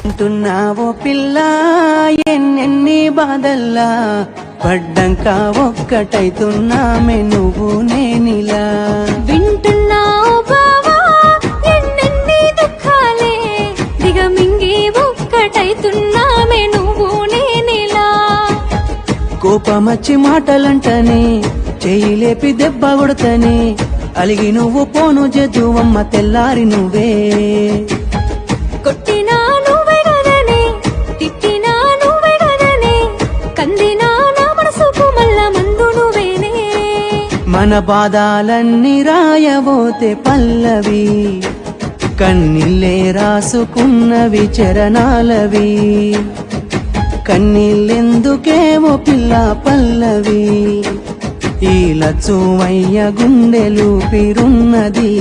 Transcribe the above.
వింటున్నావో పిల్ల ఎన్నెన్ని బాధల్లా పడ్డంక ఒక్కటైతున్నామే నువ్వు నేనిలా వింటున్నావు బావా ఎన్నెన్ని దుఃఖాలే దిగమింగి ఒక్కటైతున్నామే నువ్వు నేనిలా కోపమచ్చి మాటలంటనే చెయ్యి లేపి దెబ్బ కొడతనే అలిగి నువ్వు పోను జదువమ్మ తెల్లారి నువ్వే కొట్టినా నువ్వే గదనే తిట్టినా నువ్వే గదనే కందినా నా మనసుకు మల్ల మందు నువ్వేనే మన బాధాలన్నీ రాయబోతే పల్లవి కన్నీళ్ళే రాసుకున్నవి చరణాలవి కన్నీళ్ళెందుకేమో పిల్ల పల్లవి ఈ లచ్చువయ్య గుండెలు పిరున్నది